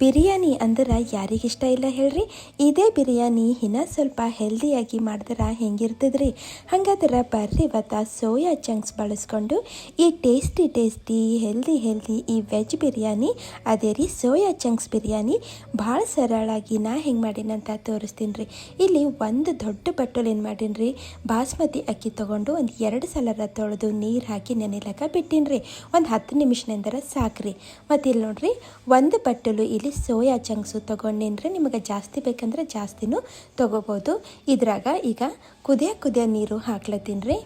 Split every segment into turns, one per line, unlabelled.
ಬಿರಿಯಾನಿ ಅಂದ್ರೆ ಯಾರಿಗಿಷ್ಟ ಇಲ್ಲ ಹೇಳ್ರಿ. ಇದೇ ಬಿರಿಯಾನಿ ಇನ್ನ ಸ್ವಲ್ಪ ಹೆಲ್ದಿಯಾಗಿ ಮಾಡಿದ್ರೆ ಹೆಂಗಿರ್ತದ್ರಿ. ಹಾಗಾದ್ರೆ ಬರ್ರಿ ಇವತ್ತು ಸೋಯಾ ಚಂಕ್ಸ್ ಬಳಸ್ಕೊಂಡು ಈ ಟೇಸ್ಟಿ ಹೆಲ್ದಿ ಈ ವೆಜ್ ಬಿರಿಯಾನಿ, ಅದೇ ರೀ ಸೋಯಾ ಚಂಕ್ಸ್ ಬಿರಿಯಾನಿ ಭಾಳ ಸರಳಾಗಿ ನಾ ಹೆಂಗೆ ಮಾಡೀನಂತ ತೋರಿಸ್ತೀನಿ ರೀ. ಇಲ್ಲಿ ಒಂದು ದೊಡ್ಡ ಬಟ್ಟಲು ಏನು ಮಾಡೀನಿ ರೀ, ಬಾಸ್ಮತಿ ಅಕ್ಕಿ ತೊಗೊಂಡು ಒಂದು 2 ಸಲ ತೊಳೆದು ನೀರು ಹಾಕಿ ನೆನೆಲಕ್ಕ ಬಿಟ್ಟಿನಿ ರೀ. ಒಂದು 10 ನಿಮಿಷದಿಂದ ಸಾಕ್ರಿ. ಮತ್ತು ಇಲ್ಲಿ ನೋಡ್ರಿ, ಒಂದು ಬಟ್ಟಲು ಇಲ್ಲಿ ಸೋಯಾ ಚಂಕ್ಸು ತೊಗೊಂಡಿನ್ರಿ. ನಿಮಗೆ ಜಾಸ್ತಿ ಬೇಕಂದ್ರೆ ಜಾಸ್ತಿನೂ ತೊಗೋಬೋದು. ಇದ್ರಾಗ ಈಗ ಕುದಿಯ ನೀರು ಹಾಕ್ಲತ್ತೀನಿ ರೀ.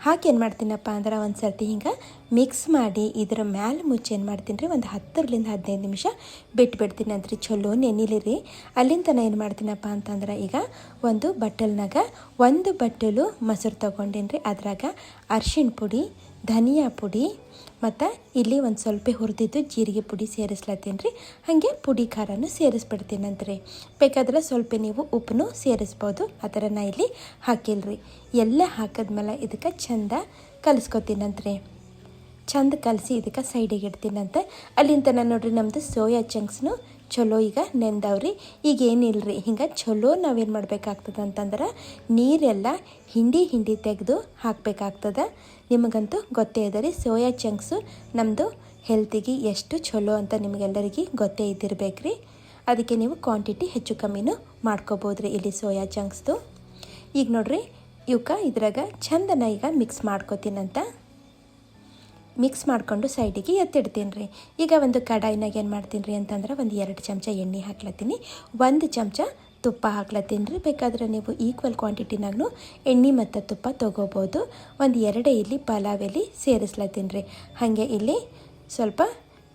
ಹಾಕಿ ಏನು ಮಾಡ್ತೀನಪ್ಪ ಅಂದ್ರೆ ಒಂದು ಸರ್ತಿ ಹಿಂಗೆ ಮಿಕ್ಸ್ ಮಾಡಿ ಇದರ ಮ್ಯಾಲೆ ಮುಚ್ಚಿ ಏನು ಮಾಡ್ತೀನಿ ರೀ, ಒಂದು 10ರಿಂದ 15 ನಿಮಿಷ ಬಿಟ್ಬಿಡ್ತೀನಿ ಅಂತ್ರಿ. ಚಲೋ ನೆನಿಲಿ ರೀ. ಅಲ್ಲಿಂದ ನಾನು ಏನು ಮಾಡ್ತೀನಪ್ಪ ಅಂತಂದ್ರೆ ಈಗ ಒಂದು ಬಟ್ಟಲ್ನಾಗ 1 ಬಟ್ಟಲು ಮೊಸರು ತೊಗೊಂಡೀನಿ ರೀ. ಅದ್ರಾಗ ಅರ್ಶಿಣ ಪುಡಿ, ಧನಿಯಾ ಪುಡಿ ಮತ್ತು ಇಲ್ಲಿ ಒಂದು ಸ್ವಲ್ಪ ಹುರಿದಿದ್ದು ಜೀರಿಗೆ ಪುಡಿ ಸೇರಿಸ್ಲತ್ತೀನಿ ರೀ. ಹಾಗೆ ಪುಡಿ ಖಾರನೂ ಸೇರಿಸ್ಬಿಡ್ತೀನಂತ್ರಿ. ಬೇಕಾದ್ರೆ ಸ್ವಲ್ಪ ನೀವು ಉಪ್ಪನ್ನು ಸೇರಿಸ್ಬೋದು. ಆ ಥರ ನಾ ಇಲ್ಲಿ ಹಾಕಿಲ್ರಿ. ಎಲ್ಲ ಹಾಕಿದ್ಮೇಲೆ ಇದಕ್ಕೆ ಚಂದ ಕಲಿಸ್ಕೊತೀನಂತ್ರಿ. ಚಂದ ಕಲಸಿ ಇದಕ್ಕೆ ಸೈಡಿಗೆ ಇಡ್ತೀನಂತೆ. ಅಲ್ಲಿಂದ ನಾನು ನೋಡ್ರಿ ನಮ್ಮದು ಸೋಯಾ ಚಂಕ್ಸ್ನು ಚಲೋ ಈಗ ನೆಂದವ್ರಿ. ಈಗ ಏನಿಲ್ಲರಿ, ಹಿಂಗೆ ಚಲೋ ನಾವೇನು ಮಾಡಬೇಕಾಗ್ತದೆ ಅಂತಂದ್ರೆ ನೀರೆಲ್ಲ ಹಿಂಡಿ ತೆಗೆದು ಹಾಕಬೇಕಾಗ್ತದೆ. ನಿಮಗಂತೂ ಗೊತ್ತೇ ಇದೆ ರೀ, ಸೋಯಾ ಚಂಕ್ಸು ನಮ್ಮದು ಹೆಲ್ತಿಗೆ ಎಷ್ಟು ಚಲೋ ಅಂತ ನಿಮಗೆಲ್ಲರಿಗೂ ಗೊತ್ತೇ ಇದ್ದಿರ್ಬೇಕ್ರಿ. ಅದಕ್ಕೆ ನೀವು ಕ್ವಾಂಟಿಟಿ ಹೆಚ್ಚು ಕಮ್ಮಿನೂ ಮಾಡ್ಕೋಬೋದ್ರಿ ಇಲ್ಲಿ ಸೋಯಾ ಚಂಕ್ಸ್ದು. ಈಗ ನೋಡ್ರಿ, ಇವಕ್ಕೆ ಇದ್ರಾಗ ಚಂದನ ಈಗ ಮಿಕ್ಸ್ ಮಾಡ್ಕೋತೀನಂತ. ಮಿಕ್ಸ್ ಮಾಡಿಕೊಂಡು ಸೈಡಿಗೆ ಎತ್ತಿಡ್ತೀನಿ ರೀ. ಈಗ ಒಂದು ಕಡಾಯಿನಾಗ ಏನು ಮಾಡ್ತೀನಿ ರೀ ಅಂತಂದ್ರೆ ಒಂದು 2 ಚಮಚ ಎಣ್ಣೆ ಹಾಕ್ಲತ್ತೀನಿ, 1 ಚಮಚ ತುಪ್ಪ ಹಾಕ್ಲತ್ತೀನಿ ರೀ. ಬೇಕಾದ್ರೆ ನೀವು ಈಕ್ವಲ್ ಕ್ವಾಂಟಿಟಿನಾಗೂ ಎಣ್ಣೆ ಮತ್ತು ತುಪ್ಪ ತೊಗೋಬೋದು. ಒಂದು 2 ಇಲ್ಲಿ ಪಲಾವ್ ಎಲೆ ಸೇರಿಸ್ಲತ್ತೀನಿ ರೀ. ಹಾಗೆ ಇಲ್ಲಿ ಸ್ವಲ್ಪ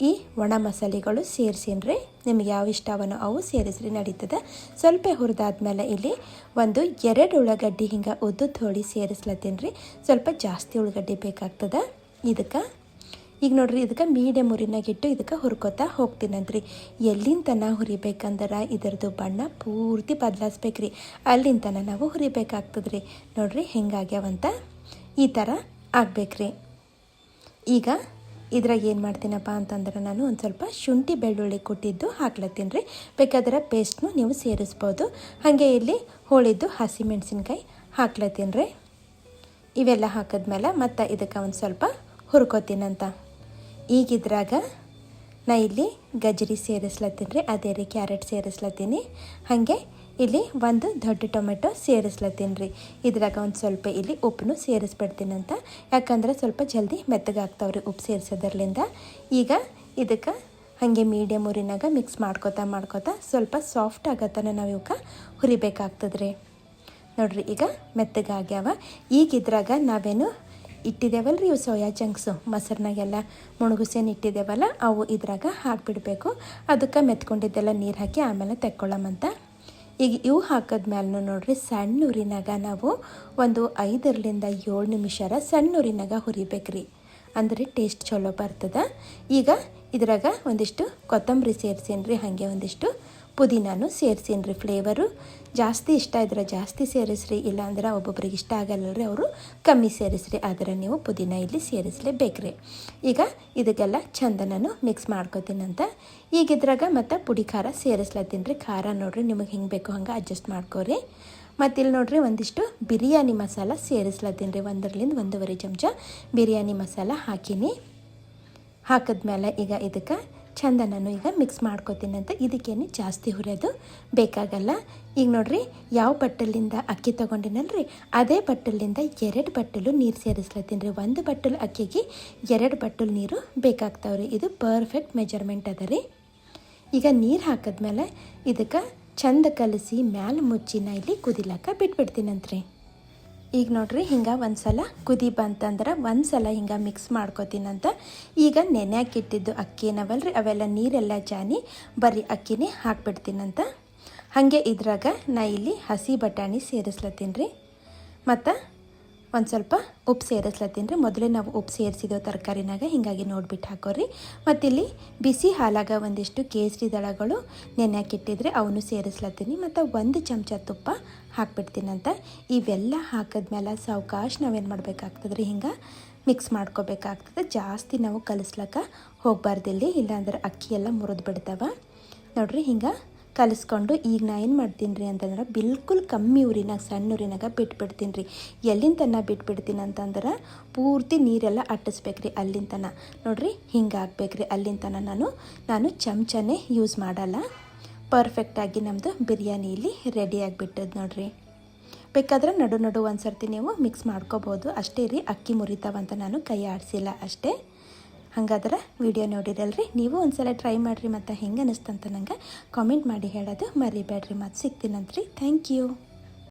ಈ ಒಣ ಮಸಾಲೆಗಳು ಸೇರಿಸೀನಿ ರೀ. ನಿಮ್ಗೆ ಯಾವ ಇಷ್ಟ ಅವನೋ ಅವು ಸೇರಿಸ್ರಿ ನಡೀತದೆ. ಸ್ವಲ್ಪ ಹುರಿದಾದ್ಮೇಲೆ ಇಲ್ಲಿ ಒಂದು 2 ಉಳ್ಳಾಗಡ್ಡಿ ಹಿಂಗೆ ಉದ್ದುದ್ದು ಹೊಡಿ ಸೇರಿಸ್ಲತ್ತೀನಿ ರೀ. ಸ್ವಲ್ಪ ಜಾಸ್ತಿ ಉಳ್ಳಾಗಡ್ಡಿ ಬೇಕಾಗ್ತದೆ ಇದಕ್ಕೆ. ಈಗ ನೋಡ್ರಿ, ಇದಕ್ಕೆ ಮೀಡಿಯಮ್ ಉರಿನಾಗಿಟ್ಟು ಇದಕ್ಕೆ ಹುರ್ಕೋತಾ ಹೋಗ್ತೀನಂತ್ರಿ. ಎಲ್ಲಿಂತನ ಹುರಿಬೇಕಂದ್ರೆ ಇದರದ್ದು ಬಣ್ಣ ಪೂರ್ತಿ ಬದಲಾಯಿಸ್ಬೇಕ್ರಿ. ಅಲ್ಲಿಂತನ ನಾವು ಹುರಿಬೇಕಾಗ್ತದ್ರಿ. ನೋಡ್ರಿ ಹೆಂಗಾಗ್ಯಾವಂತ ಈ ಥರ ಆಗ್ಬೇಕ್ರಿ. ಈಗ ಇದ್ರಾಗ ಏನು ಮಾಡ್ತೀನಪ್ಪ ಅಂತಂದ್ರೆ ನಾನು ಒಂದು ಸ್ವಲ್ಪ ಶುಂಠಿ ಬೆಳ್ಳುಳ್ಳಿ ಕುಟ್ಟಿದ್ದು ಹಾಕ್ಲತ್ತೀನಿ ರೀ. ಬೇಕಾದ್ರೆ ಪೇಸ್ಟ್ನು ನೀವು ಸೇರಿಸ್ಬೋದು. ಹಾಗೆ ಇಲ್ಲಿ ಹೋಳಿದ್ದು ಹಸಿಮೆಣ್ಸಿನ್ಕಾಯಿ ಹಾಕ್ಲತ್ತೀನಿ ರೀ. ಇವೆಲ್ಲ ಹಾಕಿದ್ಮೇಲೆ ಮತ್ತು ಇದಕ್ಕೆ ಒಂದು ಸ್ವಲ್ಪ ಹುರ್ಕೋತೀನಂತ. ಈಗಿದ್ರಾಗ ನಾ ಇಲ್ಲಿ ಗಜ್ರಿ ಸೇರಿಸ್ಲತ್ತೀನಿ ರೀ. ಅದೇ ರೀ ಕ್ಯಾರೆಟ್ ಸೇರಿಸ್ಲತ್ತೀನಿ. ಹಾಗೆ ಇಲ್ಲಿ ಒಂದು ದೊಡ್ಡ ಟೊಮೆಟೊ ಸೇರಿಸ್ಲತ್ತೀನಿ ರೀ. ಇದ್ರಾಗ ಒಂದು ಸ್ವಲ್ಪ ಇಲ್ಲಿ ಉಪ್ಪನ್ನು ಸೇರಿಸ್ಬಿಡ್ತೀನಂತ. ಯಾಕಂದ್ರೆ ಸ್ವಲ್ಪ ಜಲ್ದಿ ಮೆತ್ತಗಾಗ್ತಾವ್ರಿ ಉಪ್ಪು ಸೇರಿಸೋದ್ರಲ್ಲಿಂದ. ಈಗ ಇದಕ್ಕೆ ಹಾಗೆ ಮೀಡಿಯಮ್ ಉರಿನಾಗ ಮಿಕ್ಸ್ ಮಾಡ್ಕೋತಾ ಸ್ವಲ್ಪ ಸಾಫ್ಟ್ ಆಗತ್ತನ ನಾವು ಇವಕ್ಕೆ ಹುರಿಬೇಕಾಗ್ತದ್ರಿ. ನೋಡ್ರಿ, ಈಗ ಮೆತ್ತಗಾಗ್ಯಾವ. ಈಗ ಇದ್ರಾಗ ನಾವೇನು ಇಟ್ಟಿದ್ದೇವಲ್ಲ ರೀ, ಇವು ಸೋಯಾ ಚಂಕ್ಸು ಮೊಸರಿನಾಗೆಲ್ಲ ಮುಣುಗುಸೇನು ಇಟ್ಟಿದ್ದೇವಲ್ಲ ಅವು ಇದ್ರಾಗ ಹಾಕಿಬಿಡ್ಬೇಕು. ಅದಕ್ಕೆ ಮೆತ್ಕೊಂಡಿದ್ದೆಲ್ಲ ನೀರು ಹಾಕಿ ಆಮೇಲೆ ತೆಕ್ಕೊಳ್ಳೋಮಂತ. ಈಗ ಇವು ಹಾಕಿದ್ಮೇಲೆ ನೋಡ್ರಿ, ಸಣ್ಣ ಉರಿನಾಗ ನಾವು ಒಂದು 5ರಿಂದ 7 ನಿಮಿಷ ಸಣ್ಣ ಉರಿನಾಗ ಹುರಿಬೇಕ್ರಿ. ಅಂದ್ರೆ ಟೇಸ್ಟ್ ಚಲೋ ಬರ್ತದೆ. ಈಗ ಇದ್ರಾಗ ಒಂದಿಷ್ಟು ಕೊತ್ತಂಬರಿ ಸೇರಿಸೀನಿ ರೀ. ಹಾಗೆ ಒಂದಿಷ್ಟು ಪುದೀನಾನು ಸೇರಿಸೀನಿ ರೀ. ಫ್ಲೇವರು ಜಾಸ್ತಿ ಇಷ್ಟ ಇದ್ರೆ ಜಾಸ್ತಿ ಸೇರಿಸ್ರಿ, ಇಲ್ಲಾಂದ್ರೆ ಒಬ್ಬೊಬ್ರಿಗೆ ಇಷ್ಟ ಆಗಲ್ಲ ರೀ, ಅವರು ಕಮ್ಮಿ ಸೇರಿಸ್ರಿ. ಆದರೆ ನೀವು ಪುದೀನ ಇಲ್ಲಿ ಸೇರಿಸಲೇಬೇಕ್ರಿ. ಈಗ ಇದಕ್ಕೆಲ್ಲ ಚಂದ ನಾನು ಮಿಕ್ಸ್ ಮಾಡ್ಕೋತೀನಂತ. ಈಗ ಇದ್ರಾಗ ಮತ್ತು ಪುಡಿ ಖಾರ ಸೇರಿಸ್ಲತ್ತೀನಿ ರೀ. ಖಾರ ನೋಡ್ರಿ ನಿಮಗೆ ಹೆಂಗೆ ಬೇಕೋ ಹಂಗೆ ಅಡ್ಜಸ್ಟ್ ಮಾಡ್ಕೋರಿ. ಮತ್ತು ಇಲ್ಲಿ ನೋಡ್ರಿ ಒಂದಿಷ್ಟು ಬಿರಿಯಾನಿ ಮಸಾಲ ಸೇರಿಸ್ಲತ್ತೀನಿ ರೀ. 1ರಿಂದ 1.5 ಚಮಚ ಬಿರಿಯಾನಿ ಮಸಾಲ ಹಾಕೀನಿ. ಹಾಕಿದ್ಮೇಲೆ ಈಗ ಇದಕ್ಕೆ ಚಂದ ನಾನು ಈಗ ಮಿಕ್ಸ್ ಮಾಡ್ಕೋತೀನಂತ. ಇದಕ್ಕೇನು ಜಾಸ್ತಿ ಹುರಿಯೋದು ಬೇಕಾಗಲ್ಲ. ಈಗ ನೋಡ್ರಿ, ಯಾವ ಬಟ್ಟಲಿಂದ ಅಕ್ಕಿ ತೊಗೊಂಡಿನಲ್ರಿ ಅದೇ ಬಟ್ಟಲಿಂದ 2 ಬಟ್ಟಲು ನೀರು ಸೇರಿಸ್ಲತ್ತೀನಿ ರೀ. 1 ಬಟ್ಟಲು ಅಕ್ಕಿಗೆ 2 ಬಟ್ಟಲು ನೀರು ಬೇಕಾಗ್ತಾವ್ರಿ. ಇದು ಪರ್ಫೆಕ್ಟ್ ಮೆಜರ್ಮೆಂಟ್ ಅದ ರೀ. ಈಗ ನೀರು ಹಾಕಿದ್ಮೇಲೆ ಇದಕ್ಕೆ ಚಂದ ಕಲಸಿ ಮ್ಯಾಲೆ ಮುಚ್ಚಿ ನಾ ಇಲ್ಲಿ ಕುದಿಲಕ್ಕ ಬಿಟ್ಬಿಡ್ತೀನಂತ್ರಿ. ಈಗ ನೋಡ್ರಿ, ಹಿಂಗೆ ಒಂದು ಸಲ ಕುದಿ ಬಂತಂದ್ರೆ ಒಂದು ಸಲ ಹಿಂಗೆ ಮಿಕ್ಸ್ ಮಾಡ್ಕೋತೀನಂತ. ಈಗ ನೆನೆಯಾಕಿಟ್ಟಿದ್ದು ಅಕ್ಕಿ ಏನವಲ್ರಿ ಅವೆಲ್ಲ ನೀರೆಲ್ಲ ಜಾನಿ ಬರೀ ಅಕ್ಕಿನೇ ಹಾಕ್ಬಿಡ್ತೀನಂತ. ಹಾಗೆ ಇದ್ರಾಗ ನಾ ಇಲ್ಲಿ ಹಸಿ ಬಟಾಣಿ ಸೇರಿಸ್ಲತ್ತೀನಿ ರೀ. ಮತ್ತು ಒಂದು ಸ್ವಲ್ಪ ಉಪ್ಪು ಸೇರಿಸ್ಲತ್ತೀನಿ ರೀ. ಮೊದಲೇ ನಾವು ಉಪ್ಪು ಸೇರಿಸಿದೆವು ತರಕಾರಿನಾಗ, ಹೀಗಾಗಿ ನೋಡ್ಬಿಟ್ಟು ಹಾಕೋರಿ. ಮತ್ತಿಲ್ಲಿ ಬಿಸಿ ಹಾಲಾಗ ಒಂದಿಷ್ಟು ಕೇಸರಿ ದಳಗಳು ನೆನೆಯಾಕಿಟ್ಟಿದ್ರೆ ಅವನು ಸೇರಿಸ್ಲತ್ತೀನಿ. ಮತ್ತು 1 ಚಮಚ ತುಪ್ಪ ಹಾಕ್ಬಿಡ್ತೀನಂತ. ಇವೆಲ್ಲ ಹಾಕಿದ್ಮೇಲೆ ಸಾವಕಾಶ ನಾವೇನು ಮಾಡಬೇಕಾಗ್ತದೆ ರೀ, ಹಿಂಗೆ ಮಿಕ್ಸ್ ಮಾಡ್ಕೋಬೇಕಾಗ್ತದೆ. ಜಾಸ್ತಿ ನಾವು ಕಲಿಸ್ಲಕ್ಕ ಹೋಗಬಾರ್ದಿಲ್ಲಿ, ಇಲ್ಲಾಂದ್ರೆ ಅಕ್ಕಿ ಎಲ್ಲ ಮುರಿದು ಬಿಡ್ತಾವೆ. ನೋಡಿರಿ ಹಿಂಗೆ ಕಲಿಸ್ಕೊಂಡು ಈಗ ನಾ ಏನು ಮಾಡ್ತೀನಿ ರೀ ಅಂತಂದ್ರೆ ಬಿಲ್ಕುಲ್ ಕಮ್ಮಿ ಉರಿನಾಗ ಸಣ್ಣ ಉರಿನಾಗ ಬಿಟ್ಬಿಡ್ತೀನಿ ರೀ. ಎಲ್ಲಿಂದ ತನಕ ಬಿಟ್ಬಿಡ್ತೀನಿ ಅಂತಂದ್ರೆ ಪೂರ್ತಿ ನೀರೆಲ್ಲ ಅಟ್ಟಿಸ್ಬೇಕು ರೀ ಅಲ್ಲಿಂದ ತನಕ. ನೋಡಿರಿ ಹಿಂಗೆ ಆಗ್ಬೇಕು ರೀ ಅಲ್ಲಿಂದ ತನಕ. ನಾನು ಚಮಚನೇ ಯೂಸ್ ಮಾಡಲ್ಲ. ಪರ್ಫೆಕ್ಟಾಗಿ ನಮ್ಮದು ಬಿರಿಯಾನಿ ಇಲ್ಲಿ ರೆಡಿ ಆಗಿಬಿಟ್ಟದ್ದು ನೋಡಿರಿ. ಬೇಕಾದ್ರೆ ನಡು ಒಂದು ಸರ್ತಿ ನೀವು ಮಿಕ್ಸ್ ಮಾಡ್ಕೋಬೋದು ಅಷ್ಟೇ ರೀ. ಅಕ್ಕಿ ಮುರಿತಾವಂತ ನಾನು ಕೈ ಆಡಿಸಿಲ್ಲ ಅಷ್ಟೇ. ಹಾಗಾದ್ರೆ ವಿಡಿಯೋ ನೋಡಿರಲ್ರಿ, ನೀವು ಒಂದ್ಸಲ ಟ್ರೈ ಮಾಡಿರಿ ಮತ್ತು ಹೆಂಗೆ ಅನ್ನಿಸ್ತಂತ ನಂಗೆ ಕಾಮೆಂಟ್ ಮಾಡಿ ಹೇಳೋದು ಮರಿಬೇಡ್ರಿ. ಮತ್ತು ಸಿಗ್ತೀನಂತ್ರಿ. Thank you.